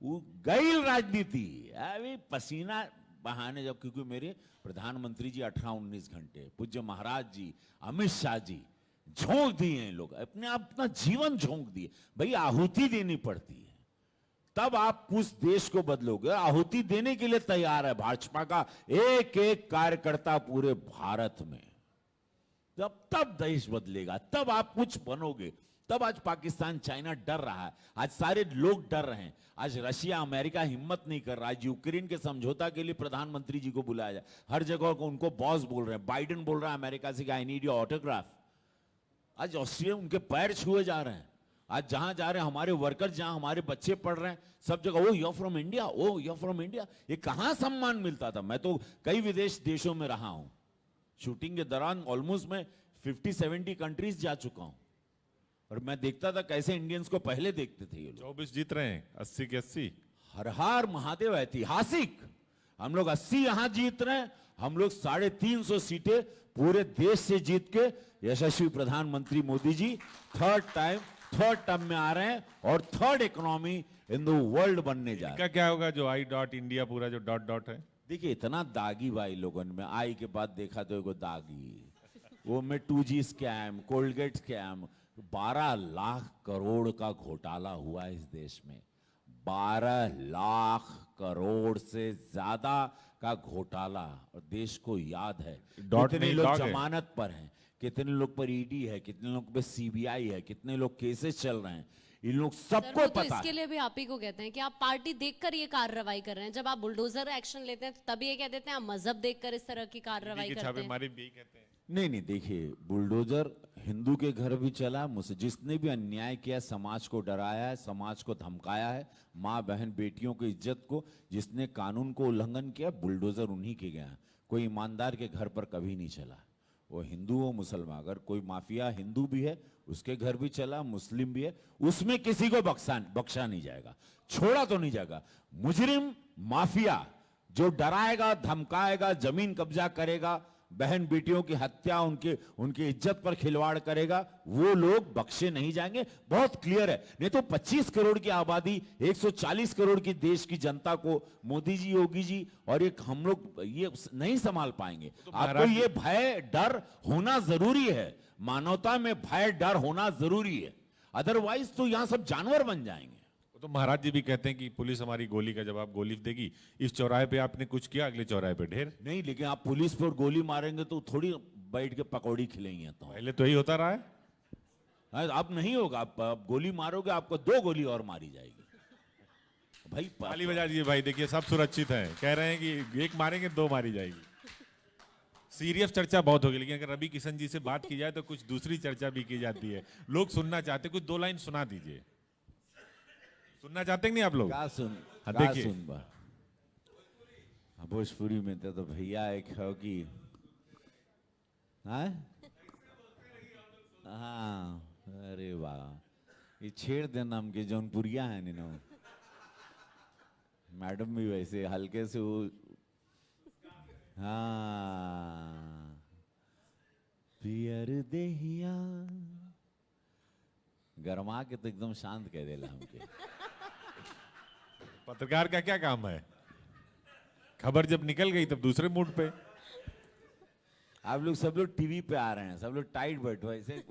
वो गई राजनीति। अभी पसीना बहाने जब, क्योंकि मेरे प्रधानमंत्री जी 18-19 घंटे, पूज्य महाराज जी, अमित शाह जी झोंक दिए हैं लोग, अपना जीवन झोंक दिए। भाई आहुति देनी पड़ती है, तब आप उस देश को बदलोगे। आहुति देने के लिए तैयार है भाजपा का एक एक कार्यकर्ता पूरे भारत में। तब देश बदलेगा, तब आप कुछ बनोगे। तब आज पाकिस्तान, चाइना डर रहा है, आज सारे लोग डर रहे हैं। आज रशिया, अमेरिका हिम्मत नहीं कर रहा है। यूक्रेन के समझौता के लिए प्रधानमंत्री जी को बुलाया जाए, हर जगह को उनको बॉस बोल रहे हैं। बाइडेन बोल रहा है अमेरिका से कि आई नीड योर ऑटोग्राफ। आज ऑस्ट्रेलिया उनके पैर छुए जा रहे हैं। आज जहां जा रहे हैं हमारे वर्कर्स, जहां हमारे बच्चे पढ़ रहे हैं, सब जगह oh you from India, oh you from India. ये कहां सम्मान मिलता था? मैं तो कई विदेश देशों में रहा हूं, शूटिंग के दौरान ऑलमोस्ट मैं 50-70 कंट्रीज जा चुका हूं, और मैं देखता था कैसे इंडियंस को पहले देखते थे ये लोग। 24 जीत रहे हैं, 80 के 80। हर हर महादेव, ऐतिहासिक। हम लोग 80 यहां जीत रहे हैं। हम लोग 350 सीटें पूरे देश से जीत के यशस्वी प्रधानमंत्री मोदी जी थर्ड टर्म में आ रहे हैं, और third economy in the world बनने जा रहे हैं। इनका क्या होगा जो I.India पूरा जो डॉट है? देखिए, इतना दागी भाई लोगों में, आई के बाद देखा तो एगो दागी, वो में 2G scam, Colgate scam, 12 lakh crore का घोटाला हुआ है इस देश में। 12 लाख करोड़ से ज्यादा का घोटाला, और देश को याद है डॉट कितने नहीं, लोग डॉग है। जमानत पर हैं, कितने लोग पर ईडी है, कितने लोग पे सीबीआई है, कितने लोग केसेस चल रहे हैं। इन लोग सर, सबको वो तो पता इसके है। लिए भी आप ही को कहते हैं कि आप पार्टी देखकर ये कार्रवाई कर रहे हैं। जब आप बुलडोजर एक्शन लेते हैं तो तभी ये कह देते हैं आप मजहब देखकर इस तरह की कार्रवाई की करते हैं। छापेमारी भी कहते हैं। नहीं, देखिए, बुलडोजर हिंदू के घर भी चला, जिसने भी अन्याय किया, समाज को डराया है, समाज को धमकाया है, माँ बहन बेटियों की इज्जत को, जिसने कानून को उल्लंघन किया, बुलडोजर उन्हीं के गया। कोई ईमानदार के घर पर कभी नहीं चला, वो हिंदू हो मुसलमान। अगर कोई माफिया हिंदू भी है उसके घर भी चला, मुस्लिम भी है, उसमें किसी को बख्शा नहीं जाएगा, छोड़ा तो नहीं जाएगा। मुजरिम माफिया जो डराएगा, धमकाएगा, जमीन कब्जा करेगा, बहन बेटियों की हत्या, उनकी इज्जत पर खिलवाड़ करेगा, वो लोग बख्शे नहीं जाएंगे। बहुत क्लियर है। नहीं तो 25 करोड़ की आबादी, 140 करोड़ की देश की जनता को मोदी जी, योगी जी और एक हम लोग ये नहीं संभाल पाएंगे। आपको ये भय डर होना जरूरी है, मानवता में भय डर होना जरूरी है, अदरवाइज तो यहां सब जानवर बन जाएंगे। तो महाराज जी भी कहते हैं कि पुलिस हमारी गोली का जवाब गोली देगी। इस चौराहे पे आपने कुछ किया, अगले चौराहे पे ढेर। नहीं, लेकिन आप पुलिस पर गोली मारेंगे तो थोड़ी बैठ के पकौड़ी खिलेंगे। तो पहले तो यही होता रहा है। अब नहीं होगा। आप गोली मारोगे, आपको 2 गोली और मारी जाएगी भाई। ताली बजा दीजिए भाई, देखिए सब सुरक्षित हैं। कह रहे हैं कि एक मारेंगे 2 मारी जाएगी। सीरियस चर्चा बहुत होगी, लेकिन अगर रवि किशन जी से बात की जाए तो कुछ दूसरी चर्चा भी की जाती है। लोग सुनना चाहते, कुछ 2 लाइन सुना दीजिए। सुनना चाहते नहीं आप लोग? क्या सुन? हाँ, क्या देखिए। सुन बा? भोजपुरी में तो भैया एक हो कि हाँ, अरे वाह, ये छेड़ देना हमके जौनपुरिया है नीनो। मैडम भी वैसे हल्के से वो, हाँ, पियर देहिया गरमा के तो एकदम शांत कह देला हमके। पत्रकार का क्या काम है, खबर जब निकल गई तब दूसरे मूड पे। आप लोग सब लोग टीवी पे आ रहे हैं, सब लोग टाइट बैठो, ऐसे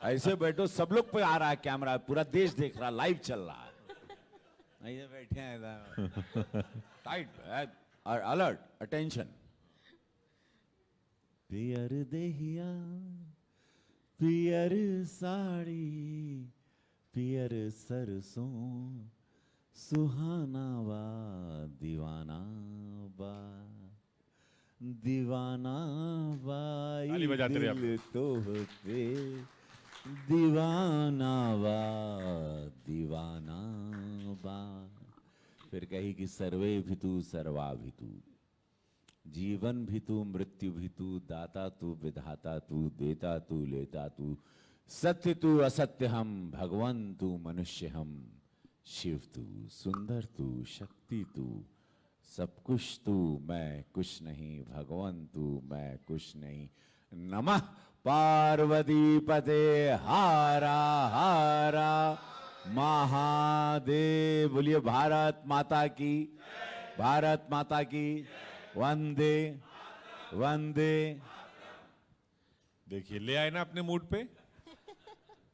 ऐसे बैठो, सब लोग पे आ रहा है कैमरा, पूरा देश देख रहा, लाइव चल रहा है, ऐसे बैठे हैं टाइट और अलर्ट, अटेंशन। पियर देहिया पियर साड़ी पियर सरसों सुहाना बा दीवाना बा दीवाना बाई ताली बजाते रहे आप। दिल तो पे दीवाना बा दीवाना बा। फिर कही कि सर्वे भी तू सर्वा भी तू, जीवन भी तू मृत्यु भी तू, दाता तू विधाता तू, देता तू लेता तू, सत्य तू असत्य हम, भगवान तू मनुष्य हम, शिव तू सुंदर तू शक्ति तू, सब कुछ तू मैं कुछ नहीं, भगवान तू मैं कुछ नहीं, नमः पार्वती पते हारा हारा महादेव। बोलिए भारत माता की, भारत माता की, वंदे वंदे। देखिए ले आए ना अपने मूड पे,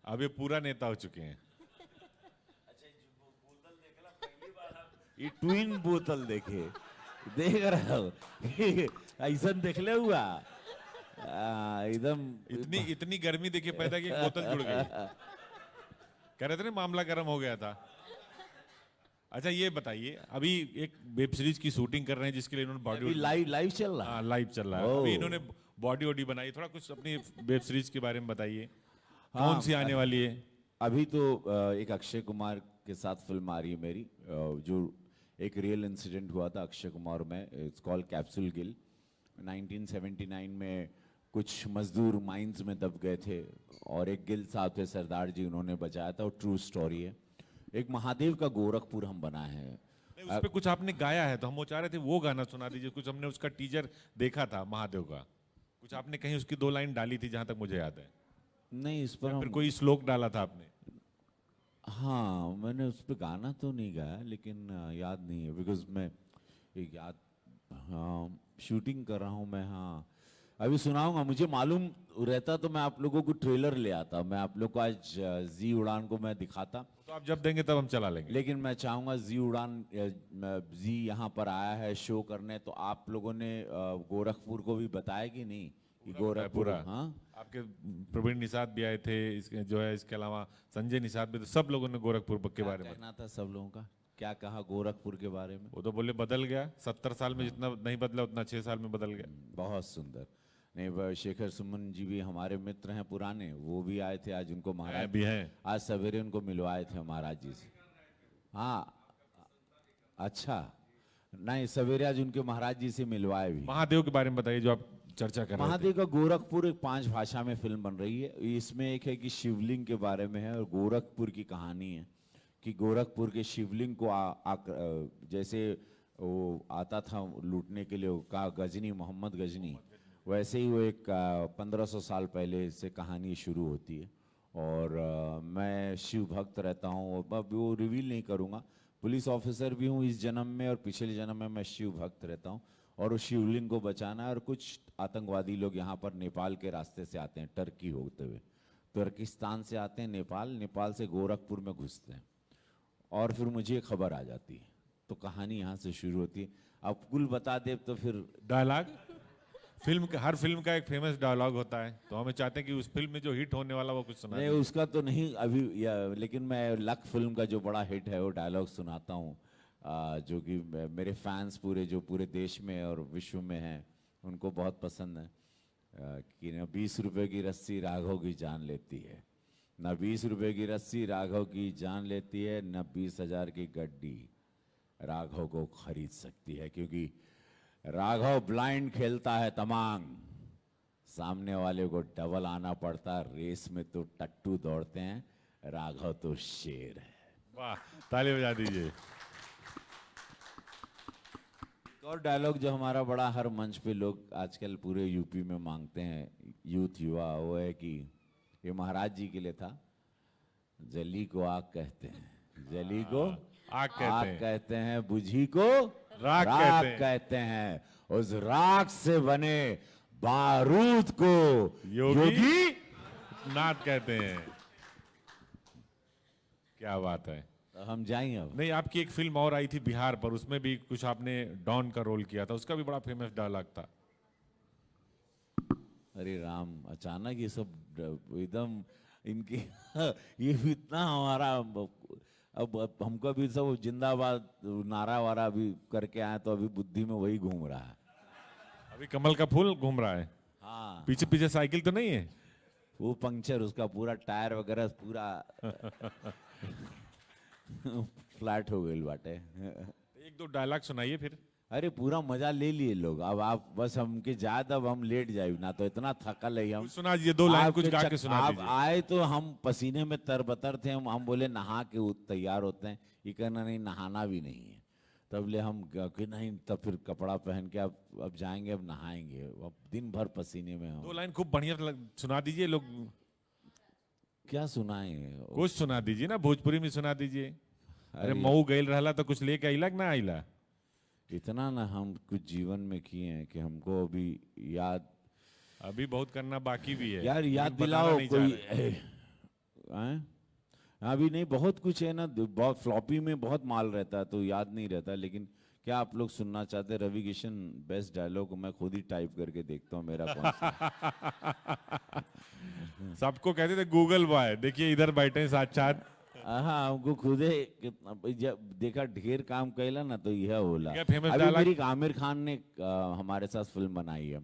अब ये पूरा नेता हो चुके हैं। ये ट्विन बोतल देखे, देख रहा हो ऐसा देखले हुआ एकदम इतनी इतनी गर्मी देखिए पैदा की, एक बोतल जुड़ गई। कह रहे थे ना मामला गर्म हो गया था। अच्छा ये बताइए, अभी एक वेब सीरीज की शूटिंग कर रहे हैं जिसके लिए इन्होंने अभी बॉडी, लाइव लाइव चल रहा है। हाँ लाइव चल रहा है, ओह। अभी इन्होंने बॉडी वॉडी बनाई, थोड़ा कुछ अपनी वेब सीरीज के बारे में बताइए, हाँ, कौन सी आने वाली है। अभी तो एक अक्षय कुमार के साथ फिल्म आ रही है मेरी, जो एक रियल इंसिडेंट हुआ था अक्षय कुमार में, इट्स कॉल्ड कैप्सूल गिल। 1979 में कुछ मजदूर माइंस में दब गए थे और एक गिल साहब थे सरदार जी, उन्होंने बचाया था, और ट्रू स्टोरी है। एक महादेव का गोरखपुर हम बनाए हैं। नहीं, उस पे कुछ आपने गाया है तो हम वो चाह रहे थे वो गाना सुना दीजिए, कुछ हमने उसका टीजर देखा था महादेव का, कुछ आपने कहीं उसकी 2 लाइन डाली थी जहां तक मुझे याद है, नहीं इस पर या फिर हम, कोई श्लोक डाला था आपने। हाँ मैंने उस पर गाना तो नहीं गाया, लेकिन याद नहीं है, बिकॉज मैं एक याद, हाँ शूटिंग कर रहा हूँ मैं, हाँ अभी सुनाऊंगा। मुझे मालूम रहता तो मैं आप लोगों को ट्रेलर ले आता, मैं आप लोग को आज जी उड़ान को मैं दिखाता, तो आप जब देंगे तब हम चला लेंगे। लेकिन मैं चाहूंगा जी उड़ान जी यहाँ पर आया है शो करने, तो आप लोगों ने गोरखपुर को भी बताया कि नहीं कि गोरखपुर, पूरा हाँ आपके प्रवीण निषाद भी आए थे, इसके जो है इसके अलावा संजय निषाद भी, तो सब लोगों ने गोरखपुर के क्या बारे में, कहना था सब लोगों का, क्या कहा गोरखपुर के बारे में? वो तो बोले बदल गया, 70 साल में जितना नहीं बदला उतना 6 साल में बदल गया। बहुत सुंदर। नहीं शेखर सुमन जी भी हमारे मित्र हैं पुराने, वो भी आए थे आज, उनको महाराज भी हैं। आज सवेरे उनको मिलवाए थे महाराज जी से। हाँ अच्छा, नहीं सवेरे आज उनके महाराज जी से मिलवाए भी। महादेव के बारे में बताइए जो आप चर्चा कर रहे थे। महादेव का गोरखपुर एक 5 भाषा में फिल्म बन रही है। इसमें एक है कि शिवलिंग के बारे में है और गोरखपुर की कहानी है कि गोरखपुर के शिवलिंग को जैसे वो आता था लूटने के लिए, वो का गजनी, मोहम्मद गजनी, वैसे ही वो एक 1500 साल पहले से कहानी शुरू होती है। और मैं शिव भक्त रहता हूँ, और वो रिवील नहीं करूँगा, पुलिस ऑफिसर भी हूँ इस जन्म में, और पिछले जन्म में मैं शिव भक्त रहता हूँ, और उस शिवलिंग को बचाना है। और कुछ आतंकवादी लोग यहाँ पर नेपाल के रास्ते से आते हैं, टर्की होते हुए, तुर्किस्तान से आते हैं नेपाल, नेपाल से गोरखपुर में घुसते हैं, और फिर मुझे खबर आ जाती है, तो कहानी यहाँ से शुरू होती है। अब कुल बता दे तो फिर डायलॉग, फिल्म का, हर फिल्म का एक फेमस डायलॉग होता है, तो हमें चाहते हैं कि उस फिल्म में जो हिट होने वाला वो कुछ सुना नहीं दीजिए। उसका तो नहीं अभी लेकिन मैं लक फिल्म का जो बड़ा हिट है वो डायलॉग सुनाता हूँ, जो कि मेरे फैंस पूरे जो पूरे देश में और विश्व में हैं उनको बहुत पसंद है, कि न 20 रुपए की रस्सी राघव की जान लेती है, न 20 रुपए की रस्सी राघव की जान लेती है, न 20,000 की गड्डी राघव को खरीद सकती है, क्योंकि राघव ब्लाइंड खेलता है तमांग, सामने वाले को डबल आना पड़ता, रेस में तो टट्टू दौड़ते हैं, राघव तो शेर है। वाह, ताली बजा दीजिए। और डायलॉग जो हमारा बड़ा हर मंच पे लोग आजकल पूरे यूपी में मांगते हैं, यूथ युवा, वो है कि ये महाराज जी के लिए था, जली को आग कहते हैं, जली को आग कहते हैं। बुझी को राख कहते हैं। उस राख से बने बारूद को योगी नाथ कहते हैं। क्या बात है। हम जाएंगे अब। नहीं, आपकी एक फिल्म और आई थी बिहार पर, उसमें भी कुछ आपने डॉन का रोल किया था, उसका भी बड़ा फेमस डायलॉग था। अरे राम, अचानक ये सब एकदम इनकी ये भी इतना हमारा, अब हमको भी सब जिंदाबाद नारा वारा भी करके आए, तो अभी बुद्धि में वही घूम रहा है। अभी कमल का फूल घूम रहा है। हाँ, पीछे पीछे साइकिल तो नहीं है? वो पंक्चर, उसका पूरा टायर वगैरह पूरा फ्लैट हो गई बाटे। एक दो डायलॉग सुनाइए फिर। अरे पूरा मजा ले लिए लोग, अब आप बस हमके जाए, अब हम लेट जाए ना, तो इतना थकल है हम। कुछ सुना दीजिए, दो लाइन कुछ आपके गा के सुना आप दीजिए। आए तो हम पसीने में तरबतर थे, हम बोले नहा के तैयार होते हैं, ये कहना नहीं नहाना भी नहीं है, तब ले हम कि नहीं, तब फिर कपड़ा पहन के अब जाएंगे, अब नहाएंगे, अब दिन भर पसीने में दो हम। लाइन खूब बढ़िया सुना दीजिए। लोग क्या सुनाएंगे? कुछ सुना दीजिए ना, भोजपुरी में सुना दीजिए। अरे अरे मऊ गईल रहला तो कुछ लेके आइला कि ना आइला? इतना ना हम कुछ जीवन में किए हैं कि हमको अभी याद, अभी बहुत करना बाकी भी है यार याद लेकिन बताना दिलाओ नहीं चाह कोई। रहे। हैं? अभी नहीं, बहुत कुछ है ना, बहुत फ्लॉपी में बहुत माल रहता है तो याद नहीं रहता, लेकिन क्या आप लोग सुनना चाहते हैं? रवि किशन बेस्ट डायलॉग मैं खुद ही टाइप करके देखता हूँ मेरा कौन सा। सबको कहते थे गूगल बॉय, देखिए इधर बैठे हैं साथ साथ। हाँ, हमको खुद ही कितना जब देखा ढेर काम कैला ना, तो यह बोला। क्या famous अभी dialogue? मेरी आमिर खान ने हमारे साथ फिल्म बनाई है,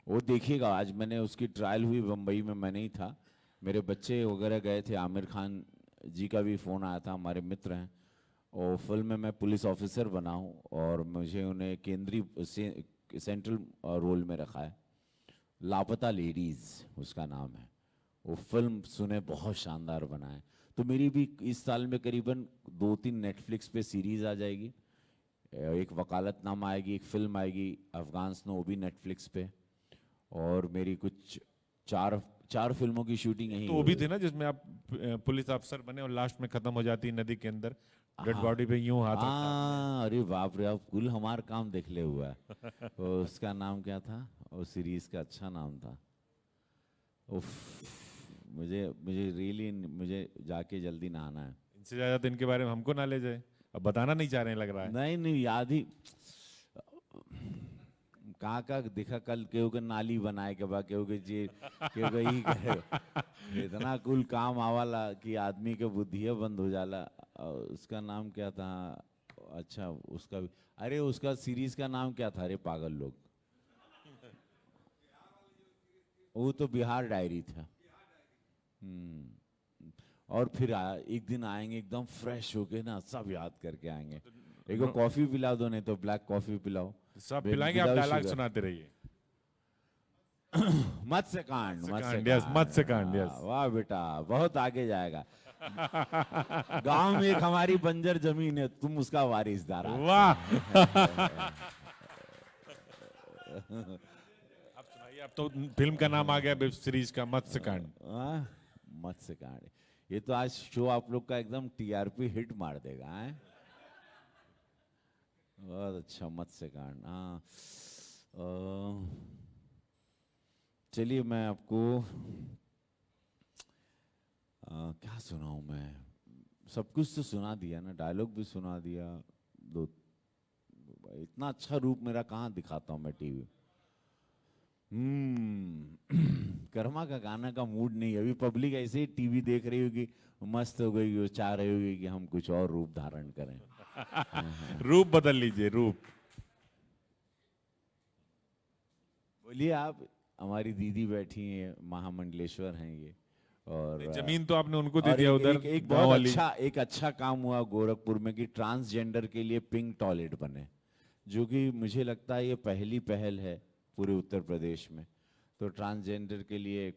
वो देखिएगा। आज मैंने उसकी ट्रायल हुई बम्बई में, मैं नहीं था, मेरे बच्चे वगैरह गए थे। आमिर खान जी का भी फोन आया था, हमारे मित्र हैं, और फिल्म में मैं पुलिस ऑफिसर बना हूँ, और मुझे उन्हें केंद्रीय सेंट्रल रोल में रखा है। लापता लेडीज उसका नाम है। वो फिल्म सुने बहुत शानदार बना है। तो मेरी भी इस साल में करीबन 2-3 नेटफ्लिक्स पे सीरीज आ जाएगी, एक वकालतनामा आएगी, एक फिल्म आएगी अफगान स्नो, वो भी नेटफ्लिक्स पे, और मेरी कुछ चार फिल्मों की शूटिंग यही तो वो भी थे ना जिसमें आप पुलिस अफसर बने और लास्ट में खत्म हो जाती नदी के अंदर, डेड बॉडी पे यूं हाथ रखा। हाँ, अरे बाप रे, आप कुल हमारा काम देख ले हुआ है। वो उसका नाम क्या था? वो सीरीज का अच्छा नाम था। उफ, मुझे रियली मुझे जाके जल्दी नहाना है। इनसे ज्यादा तो इनके बारे में हमको ना ले जाए, अब बताना नहीं चाह रहे हैं लग रहा है। नहीं याद ही कहाँ का दिखा कल, केहू के नाली बनाए के बाद केहू के जी केहू के ही करे। इतना कुल काम आवाला कि आदमी के बुद्धिया बंद हो जाला। उसका नाम क्या था? अच्छा, उसका भी, अरे उसका सीरीज का नाम क्या था? अरे पागल लोग, वो तो बिहार डायरी था। और फिर एक दिन आएंगे एकदम फ्रेश होके ना, सब याद करके आएंगे। एक कॉफी पिला दो, नहीं तो ब्लैक कॉफी पिलाओ, सब पिलाएंगे, आप without डायलॉग sugar। सुनाते रहिए। मत्स्यकांड, yes, मत्स्यकांड, yes। वाह बेटा, बहुत आगे जाएगा। गांव में एक हमारी बंजर जमीन है, तुम उसका वारिसदार। वाह। अब सुनाइए, अब तो फिल्म का नाम आ गया वेब सीरीज का, मत्स्यकांड। मत्स्यकांड, ये तो आज शो आप लोग का एकदम टीआरपी हिट मार देगा। हैं? बहुत अच्छा, मत्स्यकांड। हाँ, चलिए मैं आपको क्या सुनाऊं? मैं सब कुछ तो सुना दिया ना, डायलॉग भी सुना दिया। दो इतना अच्छा रूप मेरा कहाँ दिखाता हूँ मैं टीवी। कर्मा का गाना का मूड नहीं है अभी। पब्लिक ऐसे ही टीवी देख रही होगी, मस्त हो गई हो, चाह रही होगी कि हम कुछ और रूप धारण करें। रूप बदल लीजिए, रूप। बोलिए आप। हमारी दीदी बैठी हैं, महामंडलेश्वर हैं ये, और जमीन तो आपने उनको दे और दिया उधर, एक गाँव बहुत वाली। एक अच्छा काम हुआ गोरखपुर में कि ट्रांसजेंडर के लिए पिंक टॉयलेट बने, जो कि मुझे लगता है ये पहली पहल है पूरे उत्तर प्रदेश में। तो ट्रांसजेंडर के लिए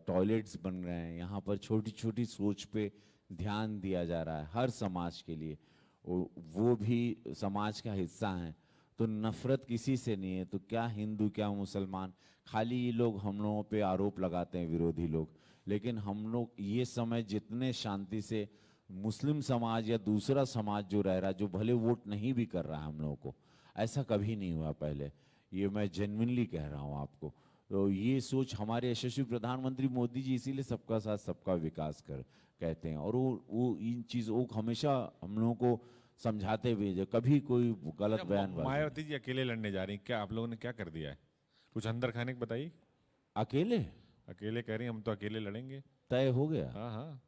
टॉयलेट्स बन रहे हैं, यहाँ पर छोटी छोटी सोच पे ध्यान दिया जा रहा है हर समाज के लिए, वो भी समाज का हिस्सा हैं। तो नफरत किसी से नहीं है, तो क्या हिंदू क्या मुसलमान, खाली ये लोग हम लोगों पे आरोप लगाते हैं विरोधी लोग, लेकिन हम लोग ये समय जितने शांति से मुस्लिम समाज या दूसरा समाज जो रह रहा है, जो भले वोट नहीं भी कर रहा है हम लोगों को, ऐसा कभी नहीं हुआ पहले, ये मैं जेन्युइनली कह रहा हूँ आपको। तो ये सोच हमारे यशस्वी प्रधानमंत्री मोदी जी इसीलिए सबका साथ सबका विकास कहते हैं, और वो इन चीज़ों को हमेशा हम लोगों को समझाते हुए जो कभी कोई गलत बयान मायावती जी अकेले लड़ने जा रही हैं, क्या आप लोगों ने क्या कर दिया है? कुछ अंदर खाने को बताइए। अकेले अकेले कह रही हैं, हम तो अकेले लड़ेंगे। तय हो गया? हाँ हाँ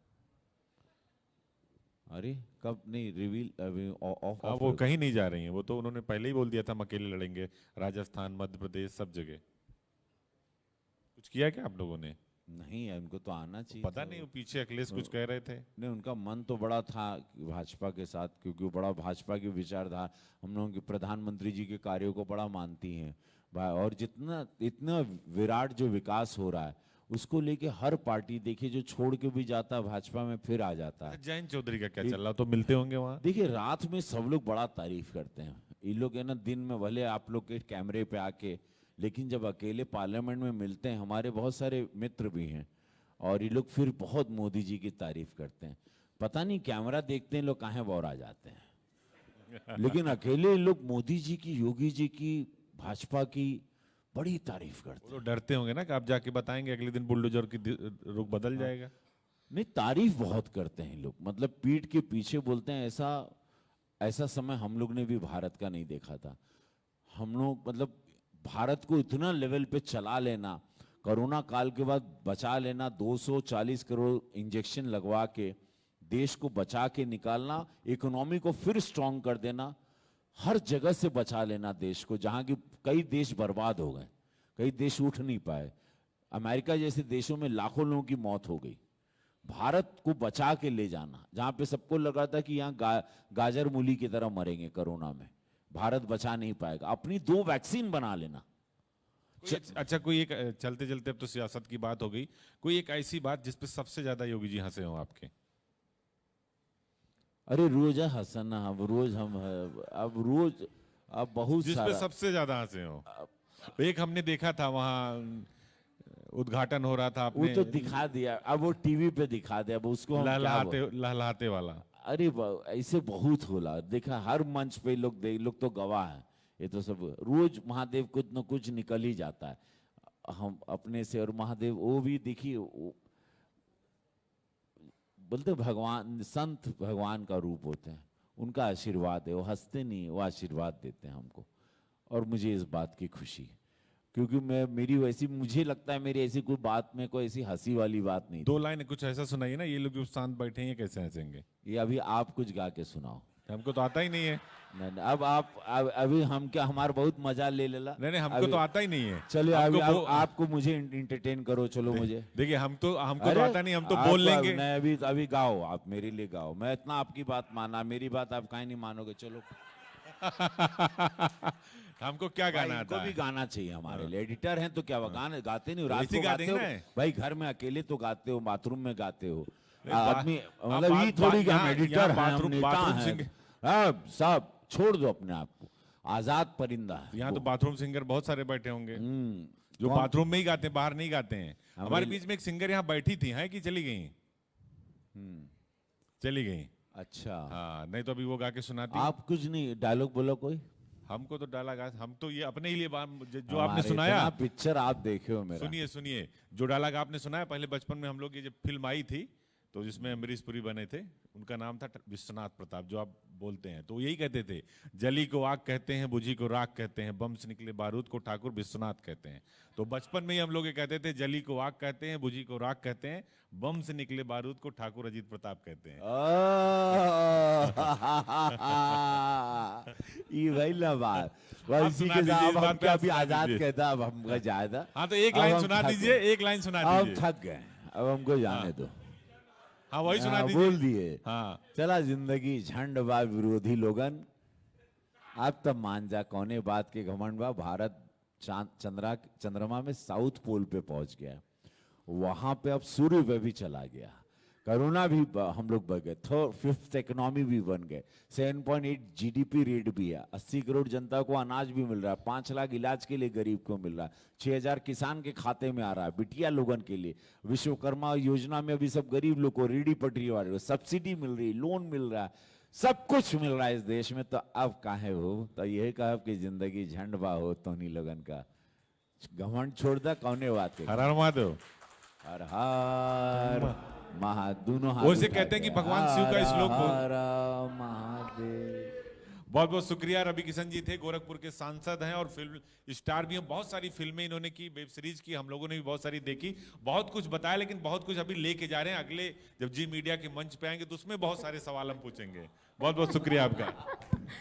अरे कब? नहीं रिवील अभी ऑफ हाँ, वो कहीं नहीं जा रही हैं, वो तो उन्होंने पहले ही बोल दिया था हम अकेले लड़ेंगे, राजस्थान मध्य प्रदेश सब जगह। कुछ किया क्या आप लोगों ने? नहीं है, उनको तो आना चाहिए। पता नहीं, वो पीछे अखिलेश कुछ कह रहे थे। नहीं, उनका मन तो बड़ा था भाजपा के साथ, क्योंकि वो बड़ा भाजपा की विचारधारा, हम लोगों के प्रधानमंत्री जी के कार्यों को बड़ा मानती हैं, और जितना इतना विराट जो विकास हो रहा है उसको लेके हर पार्टी देखिए जो छोड़ के भी जाता है भाजपा में फिर आ जाता है। जयंत चौधरी का क्या चल रहा, तो मिलते होंगे वहाँ? देखिए रात में सब लोग बड़ा तारीफ करते हैं, ये लोग है ना, दिन में भले आप लोग के कैमरे पे आके, लेकिन जब अकेले पार्लियामेंट में मिलते हैं, हमारे बहुत सारे मित्र भी हैं, और ये लोग फिर बहुत मोदी जी की तारीफ करते हैं। पता नहीं कैमरा देखते हैं लोग कहाँ बौर आ जाते हैं, लेकिन अकेले लोग मोदी जी की, योगी जी की, भाजपा की बड़ी तारीफ करते हैं। वो तो डरते होंगे ना कि आप जाके बताएंगे अगले दिन बुलडोजर की रुख बदल जाएगा। नहीं, तारीफ बहुत करते हैं लोग, मतलब पीठ के पीछे बोलते हैं। ऐसा समय हम लोग ने भी भारत का नहीं देखा था। हम लोग मतलब भारत को इतना लेवल पे चला लेना, कोरोना काल के बाद बचा लेना, 240 करोड़ इंजेक्शन लगवा के देश को बचा के निकालना, इकोनॉमी को फिर स्ट्रांग कर देना, हर जगह से बचा लेना देश को, जहां की कई देश बर्बाद हो गए, कई देश उठ नहीं पाए, अमेरिका जैसे देशों में लाखों लोगों की मौत हो गई। भारत को बचा के ले जाना, जहां पे सबको लगा था कि यहाँ गाजर मूली की तरह मरेंगे कोरोना में, भारत बचा नहीं पाएगा। अपनी 2 वैक्सीन बना लेना। अच्छा, कोई एक चलते चलते, अब तो सियासत की बात हो गई, कोई एक ऐसी बात जिसपे सबसे ज्यादा योगी जी हंसे हो आपके? अरे रोज है हंसना, अब रोज हम अब रोज अब बहुत जिसपे सारा सबसे ज्यादा हंसे हो? एक हमने देखा था वहां उद्घाटन हो रहा था, वो आपने तो दिखा दिया, अब वो टीवी पे दिखा दिया, अब उसको हम क्या लहलाते वाला। अरे ऐसे बहुत होला, देखा हर मंच पे लोग तो गवाह हैं, ये तो सब रोज महादेव कुछ न कुछ निकल ही जाता है हम अपने से। और महादेव वो भी देखिए, बोलते भगवान, संत भगवान का रूप होते हैं, उनका आशीर्वाद है, वो हंसते नहीं, वो आशीर्वाद देते हैं हमको, और मुझे इस बात की खुशी है, क्योंकि मुझे लगता है मेरी ऐसी कोई बात में कोई ऐसी हंसी वाली बात नहीं। 2 लाइन कुछ ऐसा सुनाइए ना, ये लोग जो शांत बैठे हैं ये कैसे हंसेंगे? ये अभी आप कुछ गा के सुनाओ। हमको तो आता ही नहीं है। नहीं, अब अभी हम क्या, हमारा बहुत मजा ले लेला। नहीं, हमको तो आता ही नहीं है। चलिए अभी आपको मुझे इंटरटेन करो, चलो मुझे। देखिए हमको तो आता नहीं, हम तो बोल लेंगे। नहीं, अभी गाओ, आप मेरे लिए गाओ, मैं इतना आपकी बात माना, मेरी बात आप काहे नहीं मानोगे, चलो। हमको क्या गाना आता है? भी गाना चाहिए हमारे लिए, एडिटर हैं तो क्या गाने गाते नहीं, रात को गाते हो भाई, घर में अकेले तो गाते हो, बाथरूम में गाते हो, आदमी मतलब ये थोड़ी कि हम एडिटर हैं, सब छोड़ दो अपने आप को, आजाद परिंदा है। यहाँ तो बाथरूम सिंगर बहुत सारे बैठे होंगे जो बाथरूम में ही गाते हैं, बाहर नहीं गाते हैं। हमारे बीच में एक सिंगर यहाँ बैठी थी, है कि चली गई? चली गई। अच्छा हाँ, नहीं तो अभी वो गा के सुनाती। आप कुछ नहीं, डायलॉग बोलो कोई। हमको तो डायलॉग, हम तो ये अपने ही लिए जो आपने सुनाया पिक्चर आप देखे हो मेरा। सुनिए जो डायलॉग आपने सुनाया, पहले बचपन में हम लोग, ये जब फिल्म आई थी तो जिसमें अमरीश पुरी बने थे, उनका नाम था विश्वनाथ प्रताप, जो आप बोलते हैं, तो यही कहते थे, जली को आग कहते हैं, बुझी को राख कहते हैं, बम से निकले बारूद को ठाकुर विश्वनाथ कहते हैं। तो बचपन में ही हम लोग ये कहते थे, जली को आग कहते हैं, बुझी को राख कहते हैं, बम से निकले बारूद को ठाकुर अजीत प्रताप कहते हैं। ये भाई ना बात, इसी के साथ हम क्या भी आजाद कहता, अब हमका जायदा। हाँ तो एक लाइन सुना दीजिए, एक लाइन सुना दीजिए। अब थक गए, अब हमको जाने दो। हाँ वही सुना दीजिए। बोल दिए। हाँ, चला जिंदगी झंड बा विरोधी लोगन, अब तब मान जा कौने बात के घमंड बा, भारत चंद्रमा में साउथ पोल पे पहुंच गया, वहां पे अब सूर्य पे भी चला गया, करोना भी हम लोग बढ़ गए, फिफ्थ इकोनॉमी भी बन गए, 7.8 जीडीपी रेट भी है, 80 करोड़ जनता को अनाज भी मिल रहा है, 5 लाख इलाज के लिए गरीब को मिल रहा है, 6,000 किसान के खाते में आ रहा है, बिटिया लोगन के लिए विश्वकर्मा योजना में अभी सब गरीब लोग को रीढ़ी पटरी वाले को सब्सिडी मिल रही, लोन मिल रहा है, सब कुछ मिल रहा है इस देश में। तो अब काहे हो, तो यही कहा कि जिंदगी झंडबा हो तोनी लगन का, घमंड छोड़ दा कौने बात के। हर हर महादेव। हर हर दोनों हाथ वो इसे उठा कहते हैं कि के, भगवान शिव का श्लोक बोल। हर हर महादेव। बहुत बहुत शुक्रिया। रवि किशन जी थे, गोरखपुर के सांसद हैं और फिल्म स्टार भी हैं। बहुत सारी फिल्में इन्होंने की, वेब सीरीज की, हम लोगों ने भी बहुत सारी देखी, बहुत कुछ बताया, लेकिन बहुत कुछ अभी लेके जा रहे हैं। अगले जब जी मीडिया के मंच पे आएंगे तो उसमें बहुत सारे सवाल हम पूछेंगे। बहुत बहुत शुक्रिया आपका।